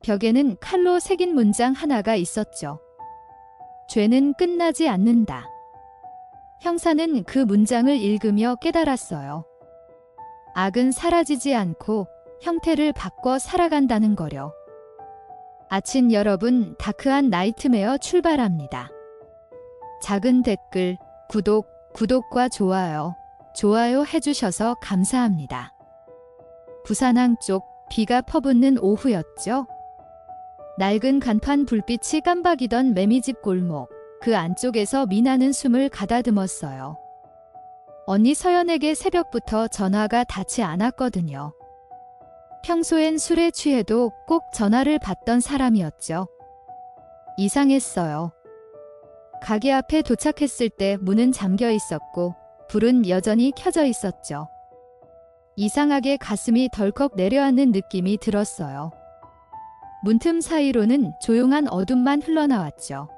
벽에는 칼로 새긴 문장 하나가 있었죠. 죄는 끝나지 않는다. 형사는 그 문장을 읽으며 깨달았어요. 악은 사라지지 않고 형태를 바꿔 살아간다는 거려. 아침 여러분, 다크한 나이트메어 출발합니다. 작은 댓글, 구독과 좋아요 해주셔서 감사합니다. 부산항 쪽 비가 퍼붓는 오후였죠. 낡은 간판 불빛이 깜박이던 매미집 골목, 그 안쪽에서 미나는 숨을 가다듬었어요. 언니 서연에게 새벽부터 전화가 닿지 않았거든요. 평소엔 술에 취해도 꼭 전화를 받던 사람이었죠. 이상했어요. 가게 앞에 도착했을 때 문은 잠겨 있었고 불은 여전히 켜져 있었죠. 이상하게 가슴이 덜컥 내려앉는 느낌이 들었어요. 문틈 사이로는 조용한 어둠만 흘러나왔죠.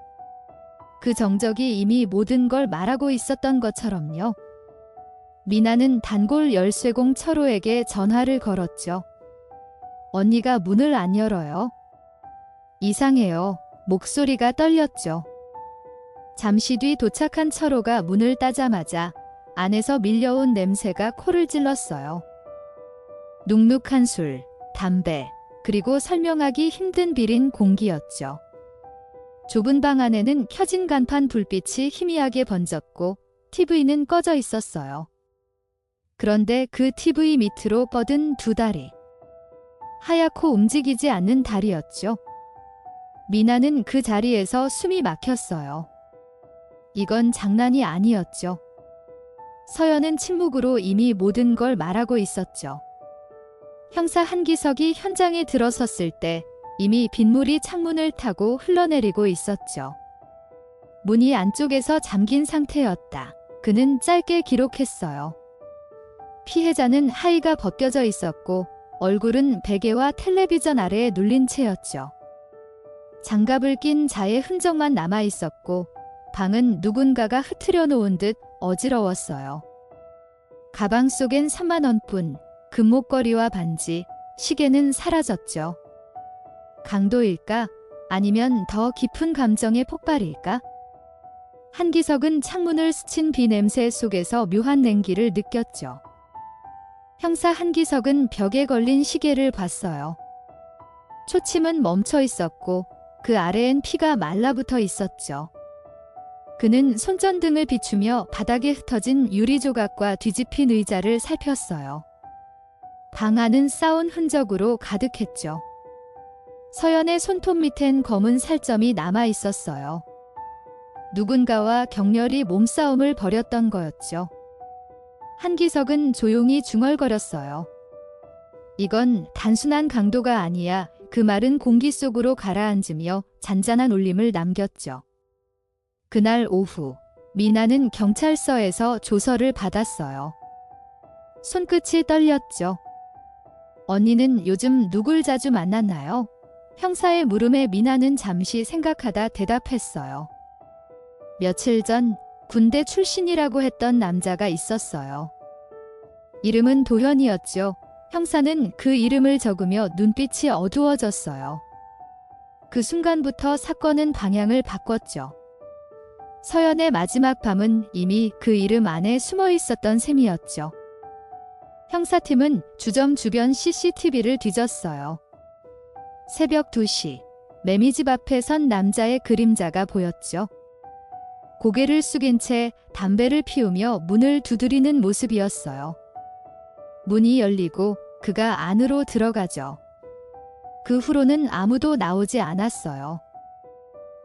그 정적이 이미 모든 걸 말하고 있었던 것처럼요. 미나는 단골 열쇠공 철호에게 전화를 걸었죠. 언니가 문을 안 열어요. 이상해요. 목소리가 떨렸죠. 잠시 뒤 도착한 철호가 문을 따자마자 안에서 밀려온 냄새가 코를 찔렀어요. 눅눅한 술, 담배, 그리고 설명하기 힘든 비린 공기였죠. 좁은 방 안에는 켜진 간판 불빛이 희미하게 번졌고 TV는 꺼져 있었어요. 그런데 그 TV 밑으로 뻗은 두 다리. 하얗고 움직이지 않는 다리였죠. 미나는 그 자리에서 숨이 막혔어요. 이건 장난이 아니었죠. 서연은 침묵으로 이미 모든 걸 말하고 있었죠. 형사 한기석이 현장에 들어섰을 때 이미 빗물이 창문을 타고 흘러내리고 있었죠. 문이 안쪽에서 잠긴 상태였다. 그는 짧게 기록했어요. 피해자는 하의가 벗겨져 있었고 얼굴은 베개와 텔레비전 아래에 눌린 채였죠. 장갑을 낀 자의 흔적만 남아 있었고 방은 누군가가 흐트려 놓은 듯 어지러웠어요. 가방 속엔 3만 원뿐, 금목걸이와 반지, 시계는 사라졌죠. 강도일까? 아니면 더 깊은 감정의 폭발일까? 한기석은 창문을 스친 비 냄새 속에서 묘한 냉기를 느꼈죠. 형사 한기석은 벽에 걸린 시계를 봤어요. 초침은 멈춰 있었고 그 아래엔 피가 말라붙어 있었죠. 그는 손전등을 비추며 바닥에 흩어진 유리 조각과 뒤집힌 의자를 살폈어요. 방 안은 싸운 흔적으로 가득했죠. 서연의 손톱 밑엔 검은 살점이 남아 있었어요. 누군가와 격렬히 몸싸움을 벌였던 거였죠. 한기석은 조용히 중얼거렸어요. 이건 단순한 강도가 아니야. 그 말은 공기 속으로 가라앉으며 잔잔한 울림을 남겼죠. 그날 오후, 미나는 경찰서에서 조서를 받았어요. 손끝이 떨렸죠. 언니는 요즘 누굴 자주 만났나요? 형사의 물음에 미나는 잠시 생각하다 대답했어요. 며칠 전 군대 출신이라고 했던 남자가 있었어요. 이름은 도현이었죠. 형사는 그 이름을 적으며 눈빛이 어두워졌어요. 그 순간부터 사건은 방향을 바꿨죠. 서연의 마지막 밤은 이미 그 이름 안에 숨어 있었던 셈이었죠. 형사팀은 주점 주변 CCTV를 뒤졌어요. 새벽 2시, 매미집 앞에 선 남자의 그림자가 보였죠. 고개를 숙인 채 담배를 피우며 문을 두드리는 모습이었어요. 문이 열리고 그가 안으로 들어가죠. 그 후로는 아무도 나오지 않았어요.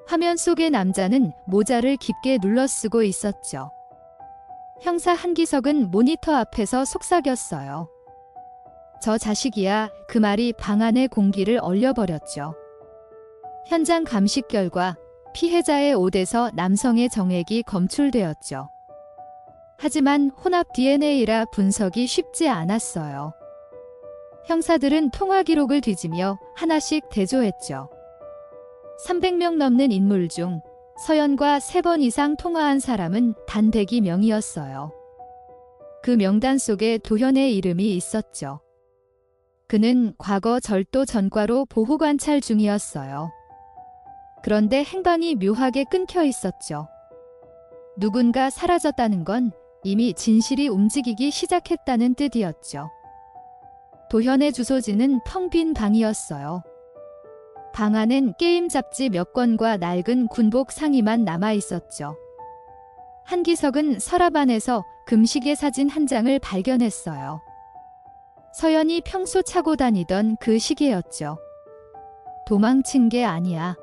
화면 속의 남자는 모자를 깊게 눌러쓰고 있었죠. 형사 한기석은 모니터 앞에서 속삭였어요. 저 자식이야. 그 말이 방 안의 공기를 얼려버렸죠. 현장 감식 결과 피해자의 옷에서 남성의 정액이 검출되었죠. 하지만 혼합 DNA라 분석이 쉽지 않았어요. 형사들은 통화 기록을 뒤지며 하나씩 대조했죠. 300명 넘는 인물 중 서연과 3번 이상 통화한 사람은 단 102명이었어요. 그 명단 속에 도현의 이름이 있었죠. 그는 과거 절도 전과로 보호관찰 중이었어요. 그런데 행방이 묘하게 끊겨 있었죠. 누군가 사라졌다는 건 이미 진실이 움직이기 시작했다는 뜻이었죠. 도현의 주소지는 텅 빈 방이었어요. 방 안엔 게임 잡지 몇 권과 낡은 군복 상의만 남아 있었죠. 한기석은 서랍 안에서 금시계 사진 한 장을 발견했어요. 서연이 평소 차고 다니던 그 시계였죠. 도망친 게 아니야.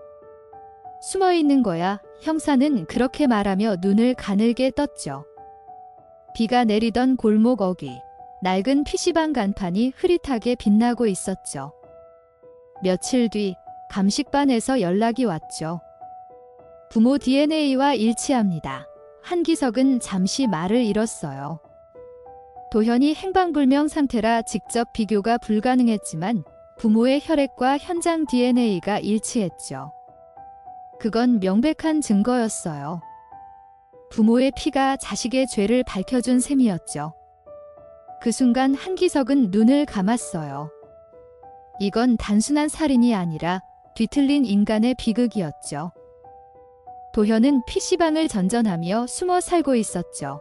숨어 있는 거야. 형사는 그렇게 말하며 눈을 가늘게 떴죠. 비가 내리던 골목 어귀, 낡은 PC방 간판이 흐릿하게 빛나고 있었죠. 며칠 뒤 감식반에서 연락이 왔죠. 부모 DNA와 일치합니다. 한기석은 잠시 말을 잃었어요. 도현이 행방불명 상태라 직접 비교가 불가능했지만 부모의 혈액과 현장 DNA가 일치했죠. 그건 명백한 증거였어요. 부모의 피가 자식의 죄를 밝혀준 셈이었죠. 그 순간 한기석은 눈을 감았어요. 이건 단순한 살인이 아니라 뒤틀린 인간의 비극이었죠. 도현은 PC방을 전전하며 숨어 살고 있었죠.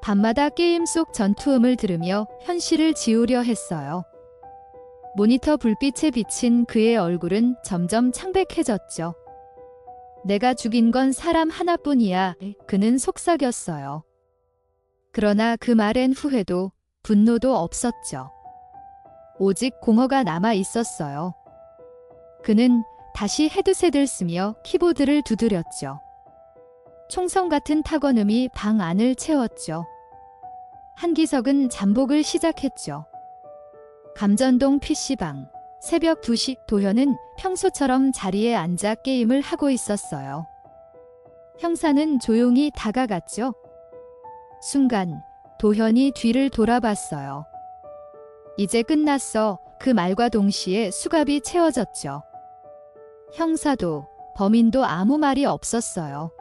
밤마다 게임 속 전투음을 들으며 현실을 지우려 했어요. 모니터 불빛에 비친 그의 얼굴은 점점 창백해졌죠. 내가 죽인 건 사람 하나뿐이야. 그는 속삭였어요. 그러나 그 말엔 후회도 분노도 없었죠. 오직 공허가 남아 있었어요. 그는 다시 헤드셋을 쓰며 키보드를 두드렸죠. 총성 같은 탁원음이 방 안을 채웠죠. 한기석은 잠복을 시작했죠. 감전동 PC방, 새벽 2시 도현은 평소처럼 자리에 앉아 게임을 하고 있었어요. 형사는 조용히 다가갔죠. 순간 도현이 뒤를 돌아봤어요. 이제 끝났어. 그 말과 동시에 수갑이 채워졌죠. 형사도 범인도 아무 말이 없었어요.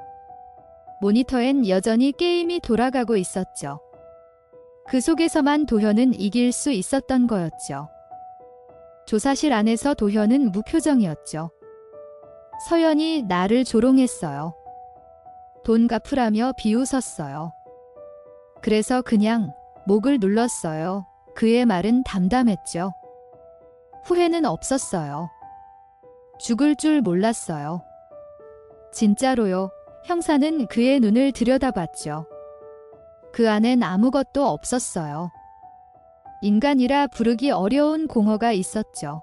모니터엔 여전히 게임이 돌아가고 있었죠. 그 속에서만 도현은 이길 수 있었던 거였죠. 조사실 안에서 도현은 무표정이었죠. 서연이 나를 조롱했어요. 돈 갚으라며 비웃었어요. 그래서 그냥 목을 눌렀어요. 그의 말은 담담했죠. 후회는 없었어요. 죽을 줄 몰랐어요. 진짜로요. 형사는 그의 눈을 들여다봤죠. 그 안엔 아무것도 없었어요. 인간이라 부르기 어려운 공허가 있었죠.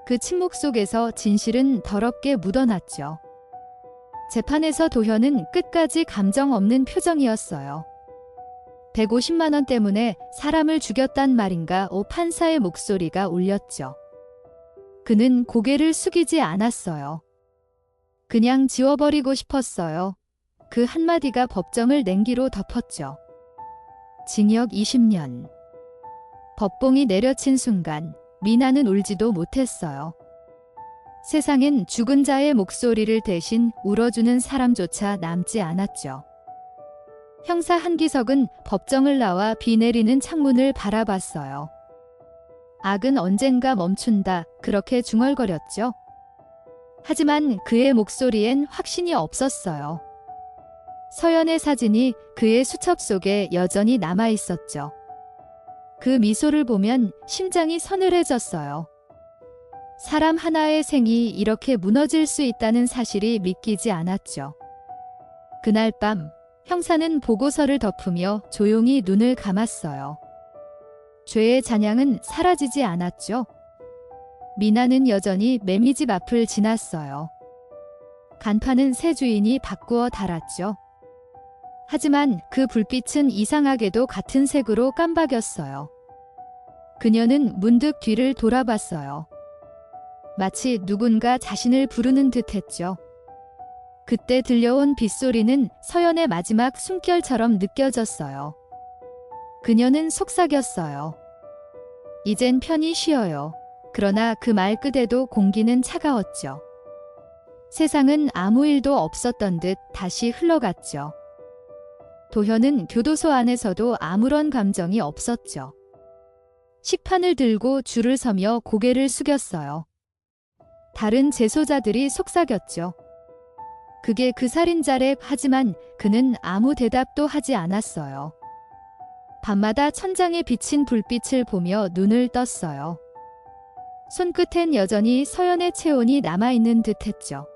그 침묵 속에서 진실은 더럽게 묻어났죠. 재판에서 도현은 끝까지 감정 없는 표정이었어요. 150만 원 때문에 사람을 죽였단 말인가? 판사의 목소리가 울렸죠. 그는 고개를 숙이지 않았어요. 그냥 지워버리고 싶었어요. 그 한마디가 법정을 냉기로 덮었죠. 징역 20년. 법봉이 내려친 순간 미나는 울지도 못했어요. 세상엔 죽은 자의 목소리를 대신 울어주는 사람조차 남지 않았죠. 형사 한기석은 법정을 나와 비 내리는 창문을 바라봤어요. 악은 언젠가 멈춘다. 그렇게 중얼거렸죠. 하지만 그의 목소리엔 확신이 없었어요. 서연의 사진이 그의 수첩 속에 여전히 남아 있었죠. 그 미소를 보면 심장이 서늘해졌어요. 사람 하나의 생이 이렇게 무너질 수 있다는 사실이 믿기지 않았죠. 그날 밤 형사는 보고서를 덮으며 조용히 눈을 감았어요. 죄의 잔향은 사라지지 않았죠. 미나는 여전히 매미집 앞을 지났어요. 간판은 새 주인이 바꾸어 달았죠. 하지만 그 불빛은 이상하게도 같은 색으로 깜박였어요. 그녀는 문득 뒤를 돌아봤어요. 마치 누군가 자신을 부르는 듯 했죠. 그때 들려온 빗소리는 서연의 마지막 숨결처럼 느껴졌어요. 그녀는 속삭였어요. 이젠 편히 쉬어요. 그러나 그 말 끝에도 공기는 차가웠죠. 세상은 아무 일도 없었던 듯 다시 흘러갔죠. 도현은 교도소 안에서도 아무런 감정이 없었죠. 식판을 들고 줄을 서며 고개를 숙였어요. 다른 재소자들이 속삭였죠. 그게 그 살인자래. 하지만 그는 아무 대답도 하지 않았어요. 밤마다 천장에 비친 불빛을 보며 눈을 떴어요. 손끝엔 여전히 서연의 체온이 남아있는 듯했죠.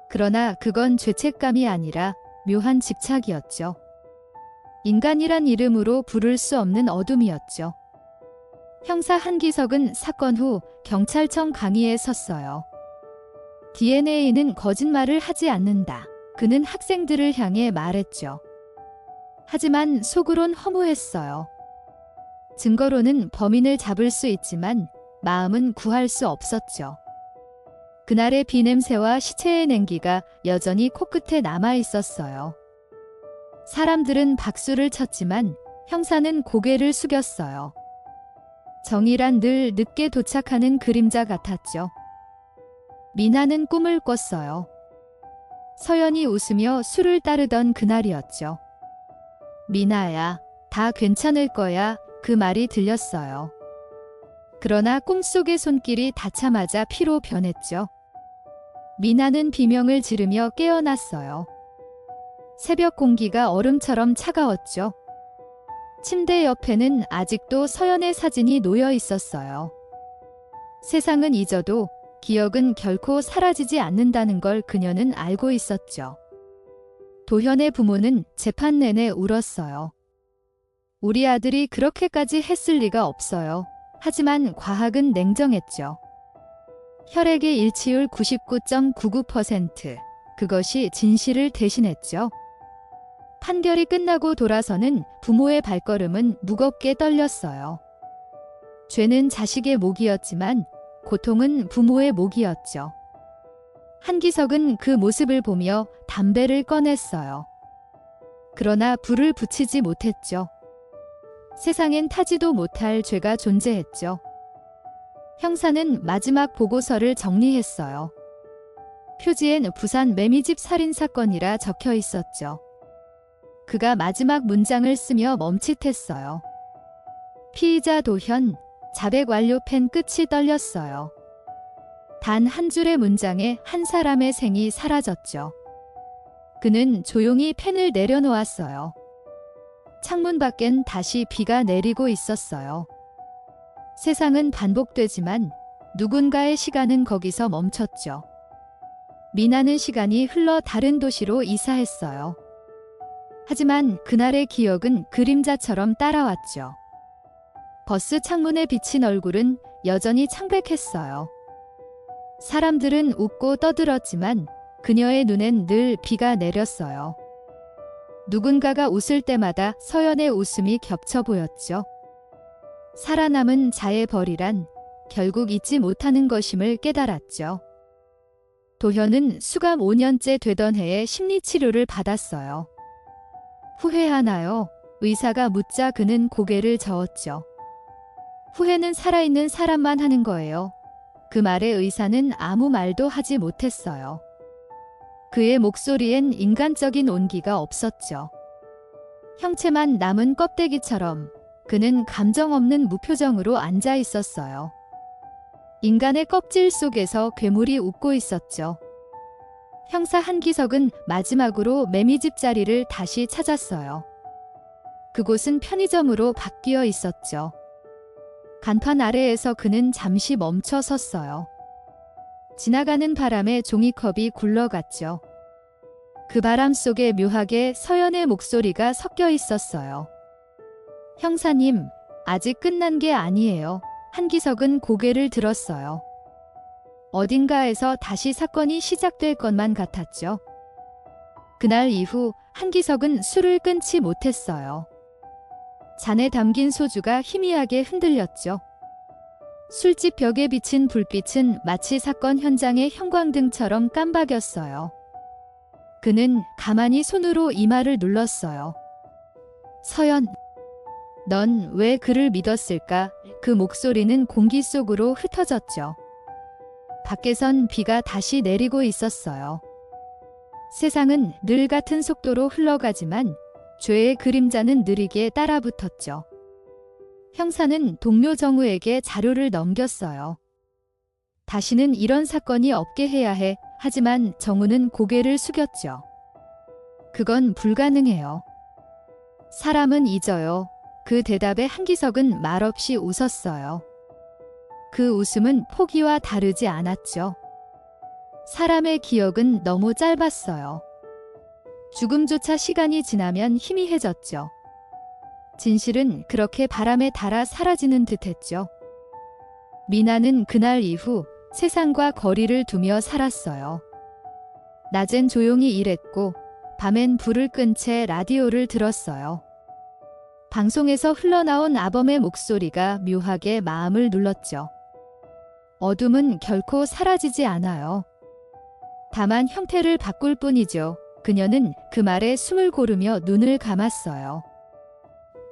그러나 그건 죄책감이 아니라 묘한 집착이었죠. 인간이란 이름으로 부를 수 없는 어둠이었죠. 형사 한기석은 사건 후 경찰청 강의에 섰어요. DNA는 거짓말을 하지 않는다. 그는 학생들을 향해 말했죠. 하지만 속으론 허무했어요. 증거로는 범인을 잡을 수 있지만 마음은 구할 수 없었죠. 그날의 비냄새와 시체의 냉기가 여전히 코끝에 남아 있었어요. 사람들은 박수를 쳤지만 형사는 고개를 숙였어요. 정의란 늘 늦게 도착하는 그림자 같았죠. 미나는 꿈을 꿨어요. 서연이 웃으며 술을 따르던 그날이었죠. 미나야, 다 괜찮을 거야. 그 말이 들렸어요. 그러나 꿈속의 손길이 닿자마자 피로 변했죠. 미나는 비명을 지르며 깨어났어요. 새벽 공기가 얼음처럼 차가웠죠. 침대 옆에는 아직도 서연의 사진이 놓여 있었어요. 세상은 잊어도 기억은 결코 사라지지 않는다는 걸 그녀는 알고 있었죠. 도현의 부모는 재판 내내 울었어요. 우리 아들이 그렇게까지 했을 리가 없어요. 하지만 과학은 냉정했죠. 혈액의 일치율 99.99%. 그것이 진실을 대신했죠. 판결이 끝나고 돌아서는 부모의 발걸음은 무겁게 떨렸어요. 죄는 자식의 목이었지만 고통은 부모의 목이었죠. 한기석은 그 모습을 보며 담배를 꺼냈어요. 그러나 불을 붙이지 못했죠. 세상엔 타지도 못할 죄가 존재했죠. 형사는 마지막 보고서를 정리했어요. 표지엔 부산 매미집 살인사건이라 적혀 있었죠. 그가 마지막 문장을 쓰며 멈칫했어요. 피의자 도현, 자백 완료. 펜 끝이 떨렸어요. 단 한 줄의 문장에 한 사람의 생이 사라졌죠. 그는 조용히 펜을 내려놓았어요. 창문 밖엔 다시 비가 내리고 있었어요. 세상은 반복되지만 누군가의 시간은 거기서 멈췄죠. 미나는 시간이 흘러 다른 도시로 이사했어요. 하지만 그날의 기억은 그림자처럼 따라왔죠. 버스 창문에 비친 얼굴은 여전히 창백했어요. 사람들은 웃고 떠들었지만 그녀의 눈엔 늘 비가 내렸어요. 누군가가 웃을 때마다 서연의 웃음이 겹쳐 보였죠. 살아남은 자의 벌이란 결국 잊지 못하는 것임을 깨달았죠. 도현은 수감 5년째 되던 해에 심리치료를 받았어요. 후회하나요? 의사가 묻자 그는 고개를 저었죠. 후회는 살아있는 사람만 하는 거예요. 그 말에 의사는 아무 말도 하지 못했어요. 그의 목소리엔 인간적인 온기가 없었죠. 형체만 남은 껍데기처럼 그는 감정 없는 무표정으로 앉아 있었어요. 인간의 껍질 속에서 괴물이 웃고 있었죠. 형사 한기석은 마지막으로 매미집 자리를 다시 찾았어요. 그곳은 편의점으로 바뀌어 있었죠. 간판 아래에서 그는 잠시 멈춰 섰어요. 지나가는 바람에 종이컵이 굴러갔죠. 그 바람 속에 묘하게 서연의 목소리가 섞여 있었어요. 형사님, 아직 끝난 게 아니에요. 한기석은 고개를 들었어요. 어딘가에서 다시 사건이 시작될 것만 같았죠. 그날 이후 한기석은 술을 끊지 못했어요. 잔에 담긴 소주가 희미하게 흔들렸죠. 술집 벽에 비친 불빛은 마치 사건 현장의 형광등처럼 깜박였어요. 그는 가만히 손으로 이마를 눌렀어요. 서연, 넌 왜 그를 믿었을까? 그 목소리는 공기 속으로 흩어졌죠. 밖에선 비가 다시 내리고 있었어요. 세상은 늘 같은 속도로 흘러가지만 죄의 그림자는 느리게 따라붙었죠. 형사는 동료 정우에게 자료를 넘겼어요. 다시는 이런 사건이 없게 해야 해. 하지만 정우는 고개를 숙였죠. 그건 불가능해요. 사람은 잊어요. 그 대답에 한기석은 말없이 웃었어요. 그 웃음은 포기와 다르지 않았죠. 사람의 기억은 너무 짧았어요. 죽음조차 시간이 지나면 희미해졌죠. 진실은 그렇게 바람에 닳아 사라지는 듯했죠. 미나는 그날 이후 세상과 거리를 두며 살았어요. 낮엔 조용히 일했고 밤엔 불을 끈 채 라디오를 들었어요. 방송에서 흘러나온 아범의 목소리가 묘하게 마음을 눌렀죠. 어둠은 결코 사라지지 않아요. 다만 형태를 바꿀 뿐이죠. 그녀는 그 말에 숨을 고르며 눈을 감았어요.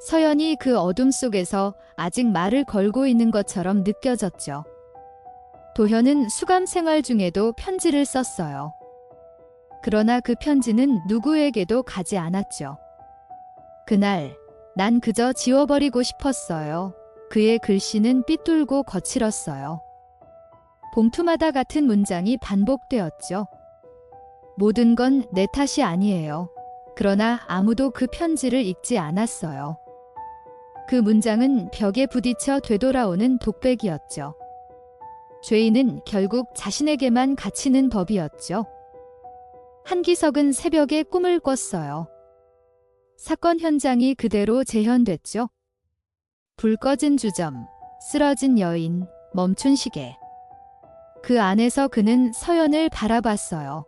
서연이 그 어둠 속에서 아직 말을 걸고 있는 것처럼 느껴졌죠. 도현은 수감 생활 중에도 편지를 썼어요. 그러나 그 편지는 누구에게도 가지 않았죠. 그날, 난 그저 지워버리고 싶었어요. 그의 글씨는 삐뚤고 거칠었어요. 봉투마다 같은 문장이 반복되었죠. 모든 건 내 탓이 아니에요. 그러나 아무도 그 편지를 읽지 않았어요. 그 문장은 벽에 부딪혀 되돌아오는 독백이었죠. 죄인은 결국 자신에게만 갇히는 법이었죠. 한기석은 새벽에 꿈을 꿨어요. 사건 현장이 그대로 재현됐죠. 불 꺼진 주점, 쓰러진 여인, 멈춘 시계. 그 안에서 그는 서연을 바라봤어요.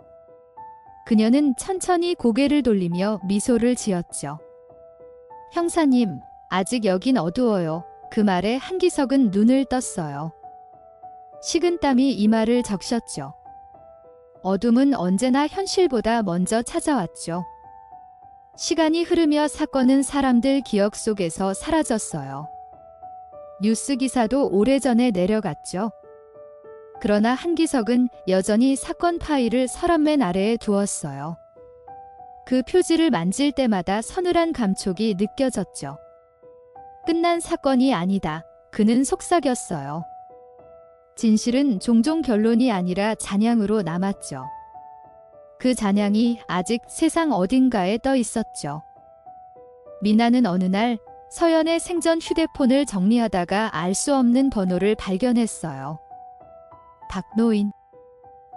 그녀는 천천히 고개를 돌리며 미소를 지었죠. 형사님, 아직 여긴 어두워요. 그 말에 한기석은 눈을 떴어요. 식은땀이 이마를 적셨죠. 어둠은 언제나 현실보다 먼저 찾아왔죠. 시간이 흐르며 사건은 사람들 기억 속에서 사라졌어요. 뉴스 기사도 오래전에 내려갔죠. 그러나 한기석은 여전히 사건 파일을 서랍맨 아래에 두었어요. 그 표지를 만질 때마다 서늘한 감촉이 느껴졌죠. 끝난 사건이 아니다. 그는 속삭였어요. 진실은 종종 결론이 아니라 잔향으로 남았죠. 그 잔향이 아직 세상 어딘가에 떠 있었죠. 미나는 어느 날 서연의 생전 휴대폰을 정리하다가 알 수 없는 번호를 발견했어요. 박노인.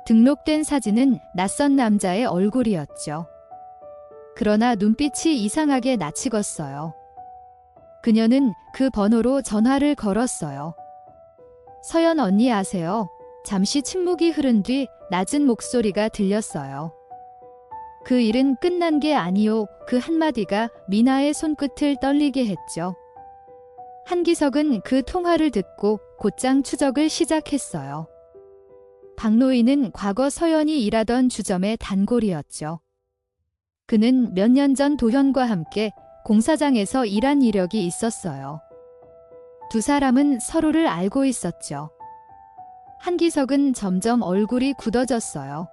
등록된 사진은 낯선 남자의 얼굴이었죠. 그러나 눈빛이 이상하게 낯익었어요. 그녀는 그 번호로 전화를 걸었어요. 서연 언니 아세요? 잠시 침묵이 흐른 뒤 낮은 목소리가 들렸어요. 그 일은 끝난 게 아니요. 그 한마디가 미나의 손끝을 떨리게 했죠. 한기석은 그 통화를 듣고 곧장 추적을 시작했어요. 박노인은 과거 서연이 일하던 주점의 단골이었죠. 그는 몇 년 전 도현과 함께 공사장에서 일한 이력이 있었어요. 두 사람은 서로를 알고 있었죠. 한기석은 점점 얼굴이 굳어졌어요.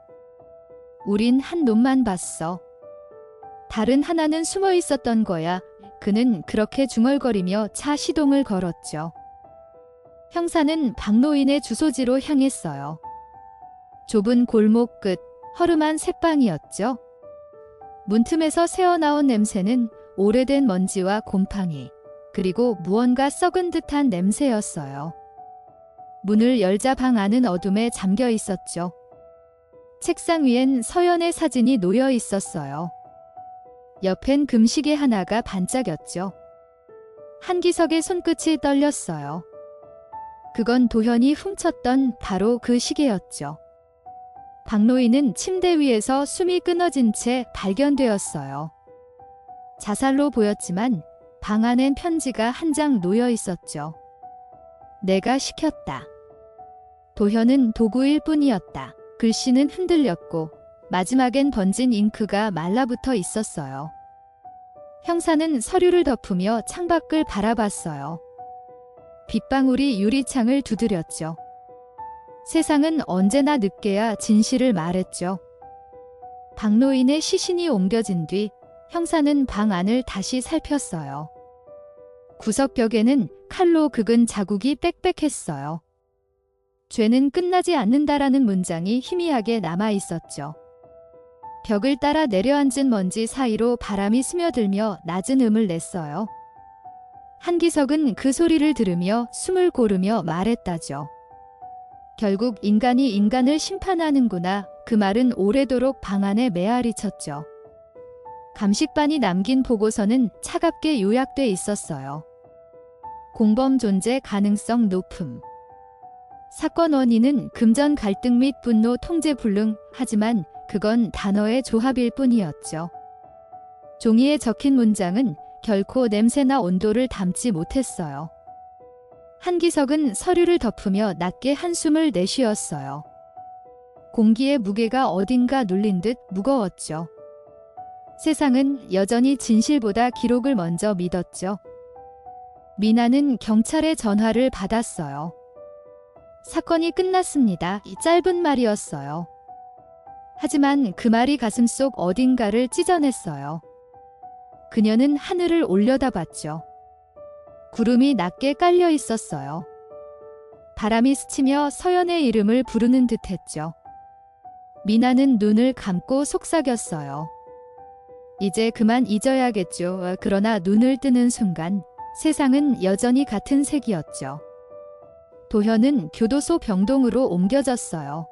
우린 한 놈만 봤어. 다른 하나는 숨어 있었던 거야. 그는 그렇게 중얼거리며 차 시동을 걸었죠. 형사는 박노인의 주소지로 향했어요. 좁은 골목 끝, 허름한 새방이었죠. 문틈에서 새어나온 냄새는 오래된 먼지와 곰팡이, 그리고 무언가 썩은 듯한 냄새였어요. 문을 열자 방 안은 어둠에 잠겨 있었죠. 책상 위엔 서연의 사진이 놓여 있었어요. 옆엔 금시계 하나가 반짝였죠. 한기석의 손끝이 떨렸어요. 그건 도현이 훔쳤던 바로 그 시계였죠. 박노인은 침대 위에서 숨이 끊어진 채 발견되었어요. 자살로 보였지만 방 안엔 편지가 한 장 놓여 있었죠. 내가 시켰다. 도현은 도구일 뿐이었다. 글씨는 흔들렸고 마지막엔 번진 잉크가 말라붙어 있었어요. 형사는 서류를 덮으며 창밖을 바라봤어요. 빗방울이 유리창을 두드렸죠. 세상은 언제나 늦게야 진실을 말했죠. 박노인의 시신이 옮겨진 뒤 형사는 방 안을 다시 살폈어요. 구석벽에는 칼로 긁은 자국이 빽빽했어요. 죄는 끝나지 않는다라는 문장이 희미하게 남아 있었죠. 벽을 따라 내려앉은 먼지 사이로 바람이 스며들며 낮은 음을 냈어요. 한기석은 그 소리를 들으며 숨을 고르며 말했다죠. 결국 인간이 인간을 심판하는구나. 그 말은 오래도록 방 안에 메아리 쳤죠. 감식반이 남긴 보고서는 차갑게 요약돼 있었어요. 공범 존재 가능성 높음. 사건 원인은 금전 갈등 및 분노 통제 불능, 하지만 그건 단어의 조합일 뿐이었죠. 종이에 적힌 문장은 결코 냄새나 온도를 담지 못했어요. 한기석은 서류를 덮으며 낮게 한숨을 내쉬었어요. 공기의 무게가 어딘가 눌린 듯 무거웠죠. 세상은 여전히 진실보다 기록을 먼저 믿었죠. 미나는 경찰의 전화를 받았어요. 사건이 끝났습니다. 이 짧은 말이었어요. 하지만 그 말이 가슴속 어딘가를 찢어냈어요. 그녀는 하늘을 올려다봤죠. 구름이 낮게 깔려 있었어요. 바람이 스치며 서연의 이름을 부르는 듯했죠. 미나는 눈을 감고 속삭였어요. 이제 그만 잊어야겠죠. 그러나 눈을 뜨는 순간 세상은 여전히 같은 색이었죠. 도현은 교도소 병동으로 옮겨졌어요.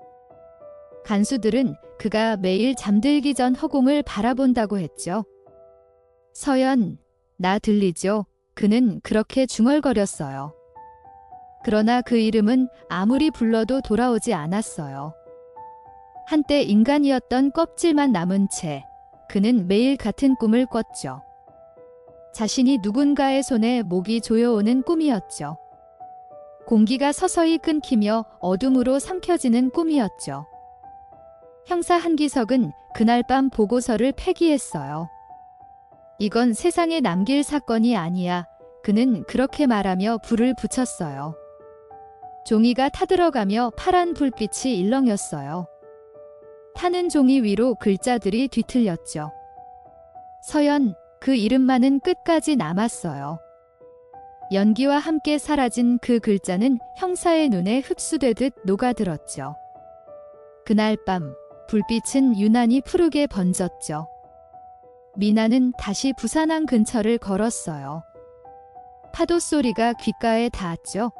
간수들은 그가 매일 잠들기 전 허공을 바라본다고 했죠. 서연, 나 들리죠? 그는 그렇게 중얼거렸어요. 그러나 그 이름은 아무리 불러도 돌아오지 않았어요. 한때 인간이었던 껍질만 남은 채 그는 매일 같은 꿈을 꿨죠. 자신이 누군가의 손에 목이 조여오는 꿈이었죠. 공기가 서서히 끊기며 어둠으로 삼켜지는 꿈이었죠. 형사 한기석은 그날 밤 보고서를 폐기했어요. 이건 세상에 남길 사건이 아니야. 그는 그렇게 말하며 불을 붙였어요. 종이가 타들어가며 파란 불빛이 일렁였어요. 타는 종이 위로 글자들이 뒤틀렸죠. 서연, 그 이름만은 끝까지 남았어요. 연기와 함께 사라진 그 글자는 형사의 눈에 흡수되듯 녹아들었죠. 그날 밤 불빛은 유난히 푸르게 번졌죠. 미나는 다시 부산항 근처를 걸었어요. 파도 소리가 귓가에 닿았죠.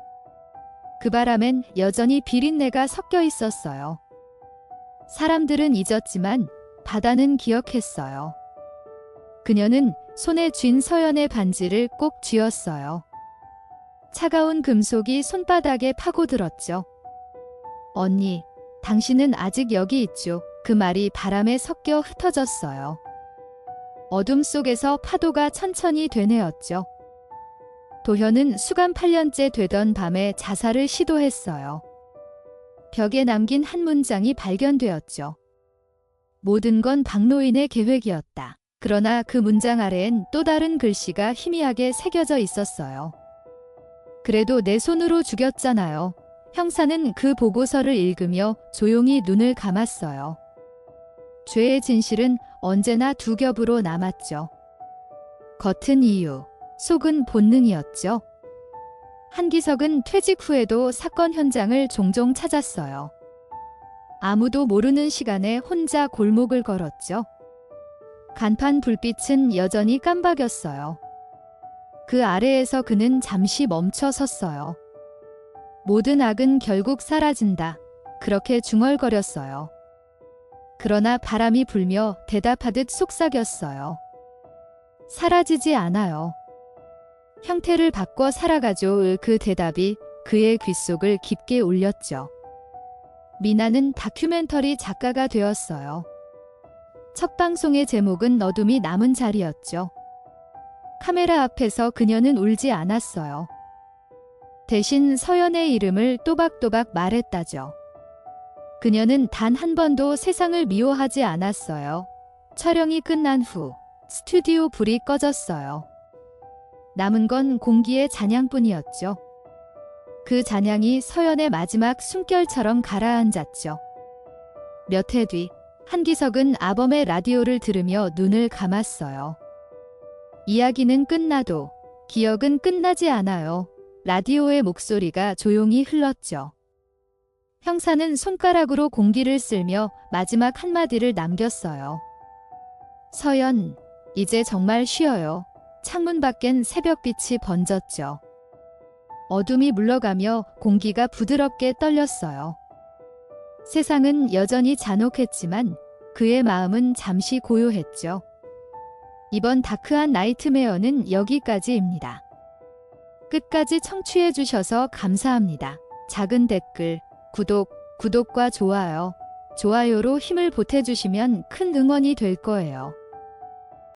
그 바람엔 여전히 비린내가 섞여 있었어요. 사람들은 잊었지만 바다는 기억했어요. 그녀는 손에 쥔 서연의 반지를 꼭 쥐었어요. 차가운 금속이 손바닥에 파고들었죠. 언니, 당신은 아직 여기 있죠. 그 말이 바람에 섞여 흩어졌어요. 어둠 속에서 파도가 천천히 되뇌었죠. 도현은 수감 8년째 되던 밤에 자살을 시도했어요. 벽에 남긴 한 문장이 발견되었죠. 모든 건 박노인의 계획이었다. 그러나 그 문장 아래엔 또 다른 글씨가 희미하게 새겨져 있었어요. 그래도 내 손으로 죽였잖아요. 형사는 그 보고서를 읽으며 조용히 눈을 감았어요. 죄의 진실은 언제나 두 겹으로 남았죠. 겉은 이유, 속은 본능이었죠. 한기석은 퇴직 후에도 사건 현장을 종종 찾았어요. 아무도 모르는 시간에 혼자 골목을 걸었죠. 간판 불빛은 여전히 깜박였어요. 그 아래에서 그는 잠시 멈춰 섰어요. 모든 악은 결국 사라진다. 그렇게 중얼거렸어요. 그러나 바람이 불며 대답하듯 속삭였어요. 사라지지 않아요. 형태를 바꿔 살아가죠. 그 대답이 그의 귓속을 깊게 울렸죠. 미나는 다큐멘터리 작가가 되었어요. 첫 방송의 제목은 어둠이 남은 자리였죠. 카메라 앞에서 그녀는 울지 않았어요. 대신 서연의 이름을 또박또박 말했다죠. 그녀는 단 한 번도 세상을 미워하지 않았어요. 촬영이 끝난 후 스튜디오 불이 꺼졌어요. 남은 건 공기의 잔향뿐이었죠. 그 잔향이 서연의 마지막 숨결처럼 가라앉았죠. 몇 해 뒤 한기석은 아범의 라디오를 들으며 눈을 감았어요. 이야기는 끝나도 기억은 끝나지 않아요. 라디오의 목소리가 조용히 흘렀죠. 형사는 손가락으로 공기를 쓸며 마지막 한마디를 남겼어요. 서연, 이제 정말 쉬어요. 창문 밖엔 새벽빛이 번졌죠. 어둠이 물러가며 공기가 부드럽게 떨렸어요. 세상은 여전히 잔혹했지만 그의 마음은 잠시 고요했죠. 이번 다크한 나이트메어는 여기까지입니다. 끝까지 청취해 주셔서 감사합니다. 작은 댓글, 구독과 좋아요로 힘을 보태주시면 큰 응원이 될 거예요.